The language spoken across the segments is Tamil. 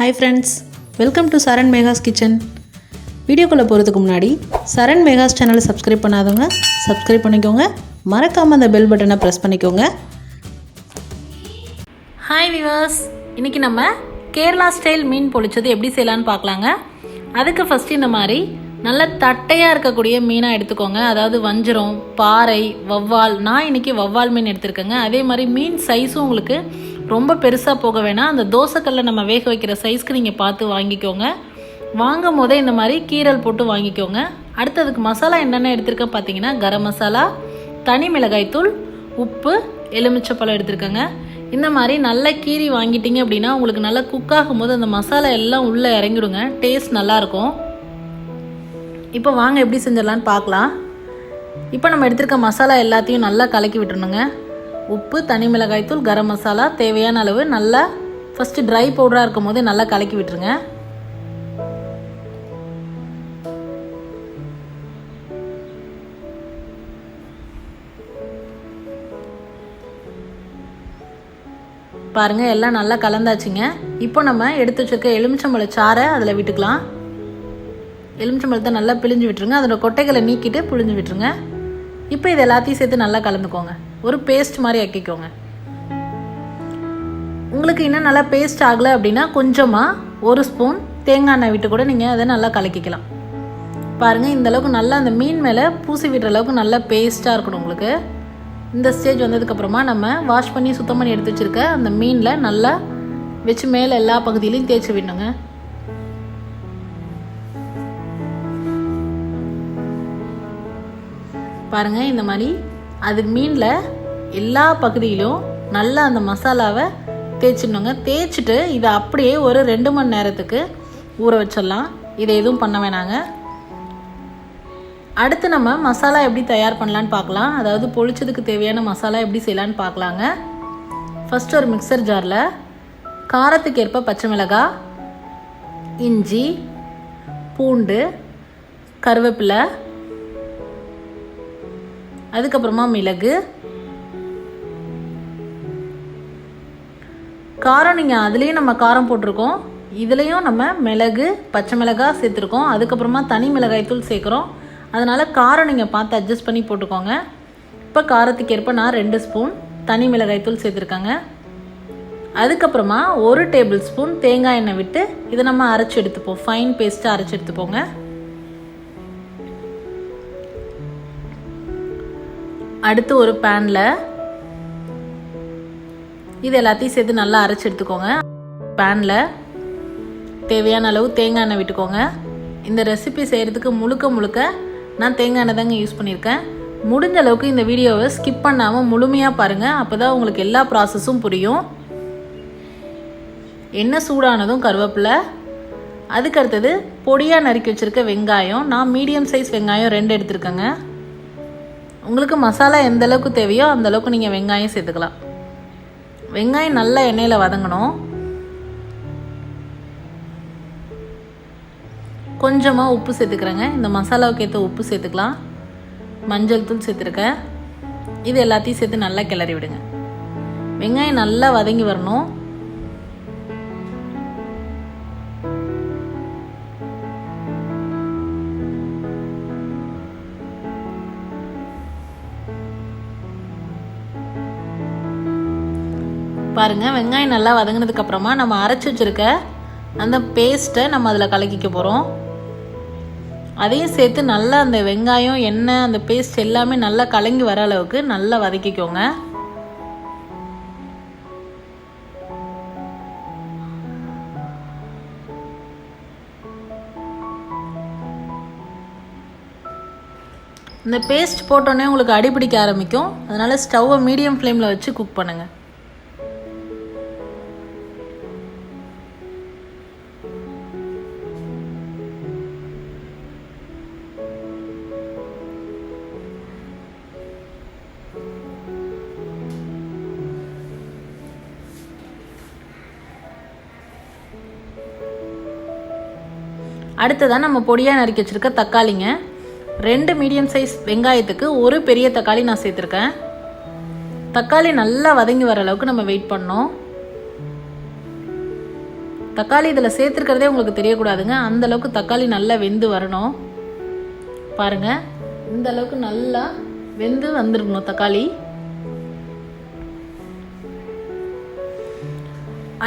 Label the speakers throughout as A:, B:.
A: Hi friends, welcome to Saran Mega's Kitchen. வீடியோக்குள்ள போறதுக்கு முன்னாடி சரண் மேகாஸ் சேனலை சப்ஸ்கிரைப் பண்ணாதவங்க சப்ஸ்கிரைப் பண்ணிக்கோங்க. மறக்காம அந்த பெல் பட்டனை பிரஸ் பண்ணிக்கோங்க. ஹாய் வியூவர்ஸ், இன்னைக்கு நம்ம கேரளா ஸ்டைல் மீன் பொளிச்சது எப்படி செய்யலாம்னு பார்க்கலாங்க. அதுக்கு ஃபர்ஸ்ட் இந்த மாதிரி நல்ல தட்டையாக இருக்கக்கூடிய மீனாக எடுத்துக்கோங்க. அதாவது வஞ்சரம், பாறை, வவ்வால். நான் இன்னைக்கு வவ்வால் மீன் எடுத்துருக்கேங்க. அதே மாதிரி மீன் சைஸும் உங்களுக்கு ரொம்ப பெருசாக போக வேணாம். அந்த தோசைக்கல்ல நம்ம வேக வைக்கிற சைஸ்க்கு நீங்கள் பார்த்து வாங்கிக்கோங்க. வாங்கும் போதே இந்த மாதிரி கீரல் போட்டு வாங்கிக்கோங்க. அடுத்ததுக்கு மசாலா என்னென்ன எடுத்திருக்கேன் பார்த்தீங்கன்னா, கரம் மசாலா, தனி மிளகாய்த்தூள், உப்பு, எலுமிச்சப்பழம் எடுத்திருக்கேங்க. இந்த மாதிரி நல்லா கீரி வாங்கிட்டீங்க அப்படின்னா உங்களுக்கு நல்லா குக் ஆகும்போது அந்த மசாலா எல்லாம் உள்ளே இறங்கிடுங்க. டேஸ்ட் நல்லாயிருக்கும். இப்போ வாங்க எப்படி செஞ்சிடலான்னு பார்க்கலாம். இப்போ நம்ம எடுத்திருக்க மசாலா எல்லாத்தையும் நல்லா கலக்கி விட்டுருணுங்க. உப்பு, தனி மிளகாய்த்தூள், கரம் மசாலா தேவையான அளவு நல்லா ஃபஸ்ட்டு ட்ரை பவுடராக இருக்கும் போது நல்லா கலக்கி விட்டுருங்க. பாருங்கள், எல்லாம் நல்லா கலந்தாச்சுங்க. இப்போ நம்ம எடுத்து வச்சுருக்க எலுமிச்சம்பழ சாறை அதில் விட்டுக்கலாம். எலுமிச்சம்பழத்தை நல்லா பிழிஞ்சு விட்டுருங்க. அதோட கொட்டைகளை நீக்கிட்டு பிழிஞ்சு விட்டுருங்க. இப்போ இது எல்லாத்தையும் சேர்த்து நல்லா கலந்துக்கோங்க. ஒரு பேஸ்ட் மாதிரி ஆக்கிக்கோங்க. உங்களுக்கு இன்னும் நல்லா பேஸ்ட் ஆகலை அப்படின்னா கொஞ்சமாக ஒரு ஸ்பூன் தேங்காய் எண்ணெய் விட்டு கூட நீங்கள் அதை நல்லா கலக்கிக்கலாம். பாருங்கள், இந்தளவுக்கு நல்லா அந்த மீன் மேலே பூசி விடுற அளவுக்கு நல்லா பேஸ்ட்டாக இருக்கணும் உங்களுக்கு. இந்த ஸ்டேஜ் வந்ததுக்கப்புறமா நம்ம வாஷ் பண்ணி சுத்தம் பண்ணி எடுத்து வச்சுருக்க அந்த மீனில் நல்லா வச்சு மேலே எல்லா பகுதியிலையும் தேய்ச்சி விடணுங்க. பாருங்கள், இந்த மாதிரி அது மீனில் எல்லா பகுதியிலும் நல்லா அந்த மசாலாவை தேய்ச்சிடணுங்க. தேய்ச்சிட்டு இதை அப்படியே ஒரு 2 மணி நேரத்துக்கு ஊற வச்சிடலாம். இதை எதுவும் பண்ண வேணாங்க. அடுத்து நம்ம மசாலா எப்படி தயார் பண்ணலான்னு பார்க்கலாம். அதாவது பொளிச்சதுக்கு தேவையான மசாலா எப்படி செய்யலான்னு பார்க்கலாங்க. ஃபஸ்ட்டு ஒரு மிக்சர் ஜாரில் காரத்துக்கு ஏற்ப பச்சை மிளகாய், இஞ்சி, பூண்டு, கருவேப்பிலை, அதுக்கப்புறமா மிளகு, காரம் நீங்கள் அதுலேயும் நம்ம காரம் போட்டிருக்கோம், இதுலேயும் நம்ம மிளகு, பச்சை மிளகாய் சேர்த்துருக்கோம். அதுக்கப்புறமா தனி மிளகாய்த்தூள் சேர்க்குறோம். அதனால் காரம் நீங்கள் பார்த்து அட்ஜஸ்ட் பண்ணி போட்டுக்கோங்க. இப்போ காரத்துக்கு ஏற்ப நான் 2 ஸ்பூன் தனி மிளகாய்த்தூள் சேர்த்துருக்கேங்க. அதுக்கப்புறமா 1 டேபிள் ஸ்பூன் தேங்காய் எண்ணெய் விட்டு இதை நம்ம அரைச்சி எடுத்துப்போம். ஃபைன் பேஸ்ட்டாக அரைச்சி எடுத்துப்போங்க. அடுத்து ஒரு பேனில் இது எல்லாத்தையும் சேர்த்து நல்லா அரைச்சி எடுத்துக்கோங்க. பேனில் தேவையான அளவு தேங்காய் எண்ணெய் விட்டுக்கோங்க. இந்த ரெசிபி செய்கிறதுக்கு முழுக்க நான் தேங்காய் எண்ணெய் தாங்க யூஸ் பண்ணியிருக்கேன். முடிஞ்ச அளவுக்கு இந்த வீடியோவை ஸ்கிப் பண்ணாமல் முழுமையாக பாருங்கள். அப்போ தான் உங்களுக்கு எல்லா ப்ராசஸும் புரியும். எண்ணெய் சூடானதும் கருவேப்பிலை, அதுக்கடுத்தது பொடியாக நறுக்கி வச்சுருக்க வெங்காயம். நான் மீடியம் சைஸ் வெங்காயம் 2 எடுத்துருக்கேங்க. உங்களுக்கு மசாலா எந்த அளவுக்கு தேவையோ அந்த அளவுக்கு நீங்கள் வெங்காயம் சேர்த்துக்கலாம். வெங்காயம் நல்லா எண்ணெயில் வதங்கணும். கொஞ்சமாக உப்பு சேர்த்துக்கிறேங்க. இந்த மசாலாவுக்கு ஏற்ற உப்பு சேர்த்துக்கலாம். மஞ்சள் தூள் சேர்த்துருக்கேன். இது எல்லாத்தையும் சேர்த்து நல்லா கிளறி விடுங்க. வெங்காயம் நல்லா வதங்கி வரணும். பாருங்கள், வெங்காயம் நல்லா வதங்கினதுக்கு அப்புறமா நம்ம அரைச்சி வச்சுருக்க அந்த பேஸ்ட்டை நம்ம அதில் கலக்கிக்க போகிறோம். அதையும் சேர்த்து நல்லா அந்த வெங்காயம், எண்ணெய், அந்த பேஸ்ட் எல்லாமே நல்லா கலங்கி வர அளவுக்கு நல்லா வதக்கிக்கோங்க. இந்த பேஸ்ட் போட்டோன்னே உங்களுக்கு அடிப்பிடிக்க ஆரம்பிக்கும். அதனால் ஸ்டவ்வை மீடியம் ஃப்ளேமில் வச்சு குக் பண்ணுங்கள். அடுத்ததான் நம்ம பொடியாக நறுக்கி வச்சுருக்க தக்காளிங்க. 2 மீடியம் சைஸ் வெங்காயத்துக்கு 1 பெரிய தக்காளி நான் சேர்த்துருக்கேன். தக்காளி நல்லா வதங்கி வர அளவுக்கு நம்ம வெயிட் பண்ணோம். தக்காளி இதில் சேர்த்துருக்கிறதே உங்களுக்கு தெரியக்கூடாதுங்க. அந்தளவுக்கு தக்காளி நல்லா வெந்து வரணும். பாருங்கள், இந்த அளவுக்கு நல்லா வெந்து வந்துருக்கணும் தக்காளி.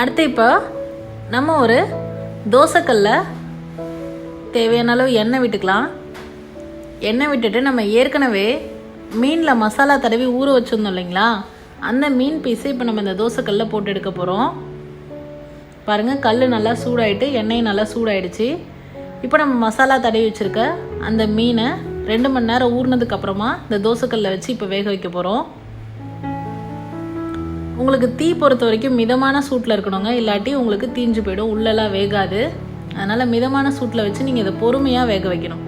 A: அடுத்து இப்போ நம்ம ஒரு தோசைக்கல்ல தேவையான அளவு எண்ணெய் விட்டுக்கலாம். எண்ணெய் விட்டுட்டு நம்ம ஏற்கனவே மீனில் மசாலா தடவி ஊற வச்சுருந்தோம் இல்லைங்களா, அந்த மீன் பீஸை இப்போ நம்ம இந்த தோசைக்கல்ல போட்டு எடுக்க போகிறோம். பாருங்கள், கல் நல்லா சூடாயிட்டு எண்ணெய் நல்லா சூடாயிடுச்சு. இப்போ நம்ம மசாலா தடவி வச்சுருக்க அந்த மீனை 2 மணி நேரம் ஊறினதுக்கப்புறமா இந்த தோசைக்கல்ல வச்சு இப்போ வேக வைக்க போகிறோம். உங்களுக்கு தீ பொறுத்த வரைக்கும் மிதமான சூட்டில் இருக்கணுங்க, இல்லாட்டி உங்களுக்கு தீஞ்சு போயிடும், உள்ளெல்லாம் வேகாது. அதனால் மிதமான சூட்டில் வச்சு நீங்கள் இதை பொறுமையாக வேக வைக்கணும்.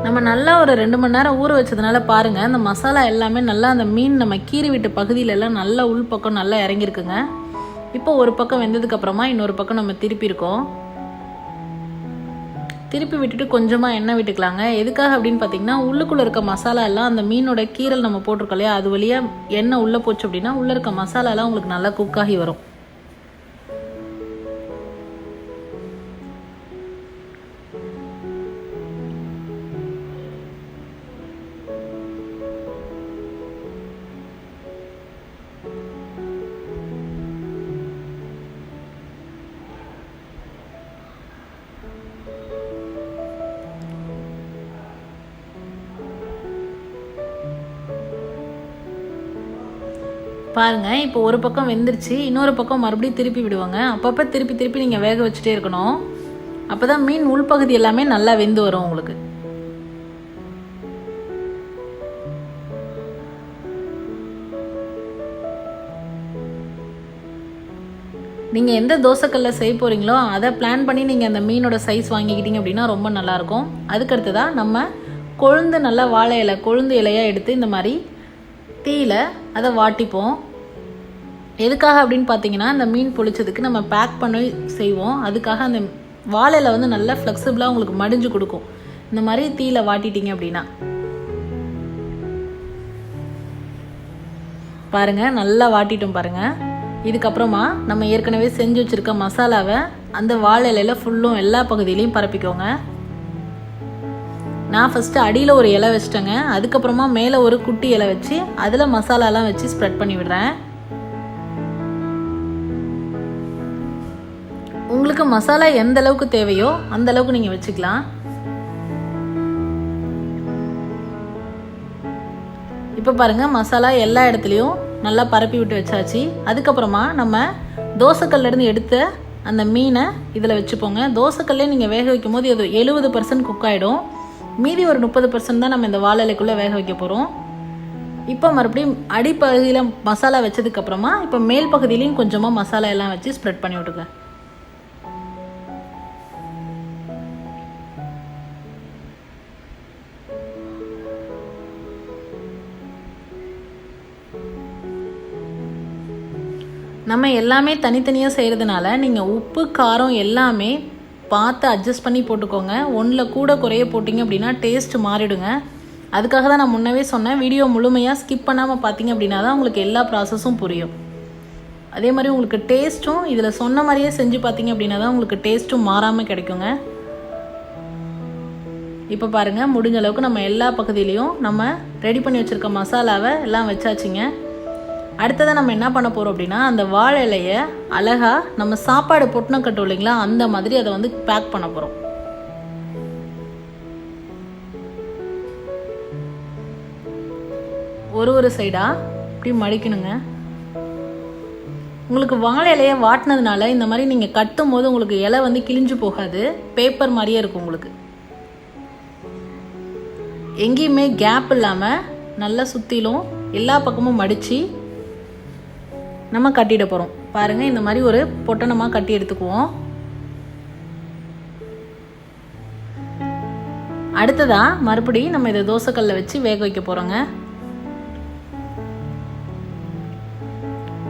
A: நம்ம நல்லா ஒரு 2 மணி நேரம் ஊற வச்சதுனால பாருங்கள், அந்த மசாலா எல்லாமே நல்லா அந்த மீன் நம்ம கீறி விட்ட பகுதியிலெல்லாம் நல்லா உள்பக்கம் நல்லா இறங்கியிருக்குங்க. இப்போ ஒரு பக்கம் வெந்ததுக்கப்புறமா இன்னொரு பக்கம் நம்ம திருப்பியிருக்கோம். திருப்பி விட்டுட்டு கொஞ்சமாக எண்ணெய் விட்டுக்கலாங்க. எதுக்காக அப்படின்னு பார்த்தீங்கன்னா, உள்ளுக்குள்ளே இருக்க மசாலா எல்லாம் அந்த மீனோட கீரல் நம்ம போட்டிருக்கோம் இல்லையா, அது வழியாக எண்ணெய் உள்ளே போச்சு அப்படின்னா உள்ளே இருக்க மசாலாலாம் உங்களுக்கு நல்லா குக்காகி வரும். பாருங்கள், இப்போ ஒரு பக்கம் வெந்துருச்சு, இன்னொரு பக்கம் மறுபடியும் திருப்பி விடுவாங்க. அப்பப்போ திருப்பி நீங்கள் வேக வச்சுட்டே இருக்கணும். அப்போ தான் மீன் உள்பகுதி எல்லாமே நல்லா வெந்து வரும் உங்களுக்கு. நீங்கள் எந்த தோசைக்கல்ல செய்ய போகிறீங்களோ அதை பிளான் பண்ணி நீங்கள் அந்த மீனோட சைஸ் வாங்கிக்கிட்டீங்க அப்படின்னா ரொம்ப நல்லாயிருக்கும். அதுக்கடுத்து தான் நம்ம கொழுந்து நல்லா வாழை இலை கொழுந்து இலையாக எடுத்து இந்த மாதிரி தீயில அதை வாட்டிப்போம். எதுக்காக அப்படின்னு பார்த்தீங்கன்னா, இந்த மீன் பொளிச்சதுக்கு நம்ம பேக் பண்ணி செய்வோம். அதுக்காக அந்த வாழையில வந்து நல்லா ஃப்ளெக்சிபிளாக உங்களுக்கு மடிஞ்சு கொடுக்கும். இந்த மாதிரி தீயில வாட்டிட்டீங்க அப்படின்னா பாருங்கள், நல்லா வாட்டிட்டோம் பாருங்கள். இதுக்கப்புறமா நம்ம ஏற்கனவே செஞ்சு வச்சுருக்க மசாலாவை அந்த வாழை இலையில ஃபுல்லும் எல்லா பகுதியிலையும் பரப்பிக்கோங்க. நான் ஃபஸ்ட்டு அடியில் ஒரு இலை வச்சிட்டேங்க. அதுக்கப்புறமா மேலே ஒரு குட்டி இலை வச்சு அதில் மசாலாலாம் வச்சு ஸ்ப்ரெட் பண்ணி விடுறேன். உங்களுக்கு மசாலா எந்த அளவுக்கு தேவையோ அந்த அளவுக்கு நீங்கள் வச்சுக்கலாம். இப்போ பாருங்கள், மசாலா எல்லா இடத்துலையும் நல்லா பரப்பி விட்டு வச்சாச்சு. அதுக்கப்புறமா நம்ம தோசைக்கல்லேருந்து எடுத்த அந்த மீனை இதில் வச்சுப்போங்க. தோசைக்கல்லே நீங்கள் வேக வைக்கும் போது அது 70% குக் ஆகிடும். மீதி ஒரு 30% தான் நம்ம இந்த வாழை இலைக்குள்ளே வேக வைக்க போகிறோம். இப்போ மறுபடியும் அடிப்பகுதியில் மசாலா வச்சதுக்கப்புறமா இப்போ மேல் பகுதியிலையும் கொஞ்சமாக மசாலா எல்லாம் வச்சு ஸ்ப்ரெட் பண்ணி விட்டுங்க. நம்ம எல்லாமே தனித்தனியாக செய்கிறதுனால நீங்கள் உப்பு காரம் எல்லாமே பார்த்து அட்ஜஸ்ட் பண்ணி போட்டுக்கோங்க. ஒன்றில் கூட குறைய போட்டிங்க அப்படின்னா டேஸ்ட் மாறிடுங்க. அதுக்காக தான் நான் முன்னவே சொன்னேன், வீடியோ முழுமையாக ஸ்கிப் பண்ணாமல் பார்த்தீங்க அப்படின்னா தான் உங்களுக்கு எல்லா ப்ராசஸும் புரியும். அதே மாதிரி உங்களுக்கு டேஸ்ட்டும் இதில் சொன்ன மாதிரியே செஞ்சு பார்த்தீங்க அப்படின்னா தான் உங்களுக்கு டேஸ்ட்டும் மாறாமல் கிடைக்குங்க. இப்போ பாருங்கள், முடிஞ்ச அளவுக்கு நம்ம எல்லா பகுதியிலையும் நம்ம ரெடி பண்ணி வச்சுருக்க மசாலாவை எல்லாம் வச்சாச்சுங்க. அடுத்ததான் நம்ம என்ன பண்ண போகிறோம் அப்படின்னா, அந்த வாழை இலையை அழகாக நம்ம சாப்பாடு பொட்டணம் கட்டும் இல்லைங்களா, அந்த மாதிரி அதை வந்து பேக் பண்ண போகிறோம். ஒரு சைடாக இப்படி மடிக்கணுங்க. உங்களுக்கு வாழை இலையை வாட்டினதுனால இந்த மாதிரி நீங்கள் கட்டும் போது உங்களுக்கு இலை வந்து கிழிஞ்சு போகாது, பேப்பர் மாதிரியே இருக்கும். உங்களுக்கு எங்கேயுமே கேப் இல்லாமல் நல்லா சுற்றிலும் எல்லா பக்கமும் மடித்து நம்ம கட்டிட போகிறோம். பாருங்கள், இந்த மாதிரி ஒரு பொட்டணமாக கட்டி எடுத்துக்குவோம். அடுத்ததாக மறுபடியும் நம்ம இதை தோசைக்கல்ல வச்சு வேக வைக்க போகிறோங்க.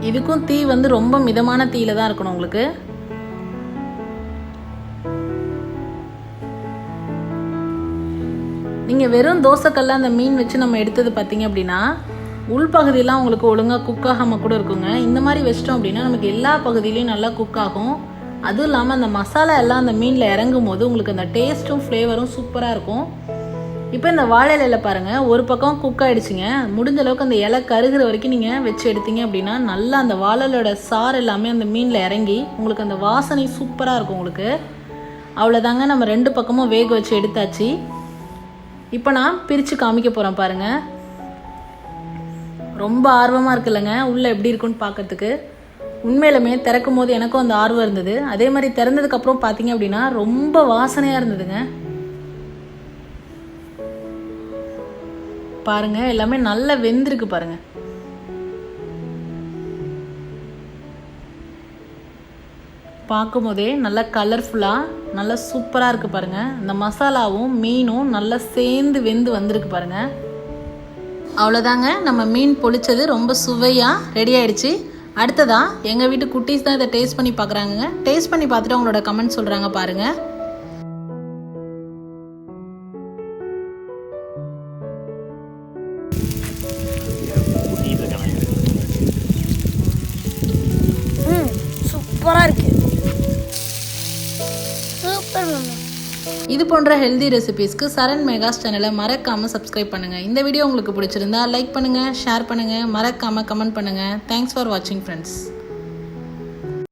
A: இதுக்கும் தீ வந்து ரொம்ப மிதமான தீயில தான் இருக்கணும் உங்களுக்கு. நீங்கள் வெறும் தோசைக்கல்ல அந்த மீன் வச்சு நம்ம எடுத்தது பார்த்தீங்க அப்படின்னா உள்பகுதியெலாம் உங்களுக்கு ஒழுங்காக குக் ஆகாமல் கூட இருக்குங்க. இந்த மாதிரி வச்சிட்டோம் அப்படின்னா நமக்கு எல்லா பகுதியிலையும் நல்லா குக் ஆகும். அதுவும் இல்லாமல் அந்த மசாலா எல்லாம் அந்த மீனில் இறங்கும் போது உங்களுக்கு அந்த டேஸ்ட்டும் ஃப்ளேவரும் சூப்பராக இருக்கும். இப்போ இந்த வாழை இலையில் பாருங்கள், ஒரு பக்கம் குக் ஆகிடுச்சிங்க. முடிஞ்ச அளவுக்கு அந்த இலை கருகிற வரைக்கும் நீங்கள் வச்சு எடுத்தீங்க அப்படின்னா நல்லா அந்த வாழையோட சாறு எல்லாமே அந்த மீனில் இறங்கி உங்களுக்கு அந்த வாசனை சூப்பராக இருக்கும் உங்களுக்கு. அவ்வளோதாங்க, நம்ம 2 பக்கமும் வேக வச்சு எடுத்தாச்சு. இப்போ நான் பிரித்து காமிக்க போகிறேன் பாருங்கள். ரொம்ப ஆர்வமாக இருக்குல்லங்க உள்ளே எப்படி இருக்குன்னு பார்க்கறதுக்கு. உண்மையிலுமே திறக்கும் போது எனக்கும் அந்த ஆர்வம் இருந்தது. அதே மாதிரி திறந்ததுக்கப்புறம் பார்த்தீங்க அப்படின்னா ரொம்ப வாசனையாக இருந்ததுங்க. பாருங்க, எல்லாமே நல்லா வெந்திருக்கு பாருங்க. பார்க்கும் போதே நல்லா கலர்ஃபுல்லாக நல்லா சூப்பராக இருக்குது பாருங்கள். இந்த மசாலாவும் மீனும் நல்லா சேர்ந்து வெந்து வந்திருக்கு பாருங்கள். அவ்வளோதாங்க, நம்ம மீன் பொளிச்சது ரொம்ப சுவையாக ரெடி ஆகிடுச்சு. அடுத்ததாக எங்கள் வீட்டு குட்டீஸ் தான் இதை டேஸ்ட் பண்ணி பார்க்குறாங்க. டேஸ்ட் பண்ணி பார்த்துட்டு அவங்களோட கமெண்ட் சொல்கிறாங்க பாருங்கள்.
B: சூப்பராக இருக்கு. சூப்பர்.
A: இது போன்ற ஹெல்தி ரெசிபீஸ்க்கு சரண் மெகாஸ் சேனலை மறக்காமல் சப்ஸ்கிரைப் பண்ணுங்கள். இந்த வீடியோ உங்களுக்கு பிடிச்சிருந்தா லைக் பண்ணுங்கள், ஷேர் பண்ணுங்கள், மறக்காமல் கமெண்ட் பண்ணுங்கள். தேங்க்ஸ் ஃபார் வாட்சிங் ஃப்ரெண்ட்ஸ்.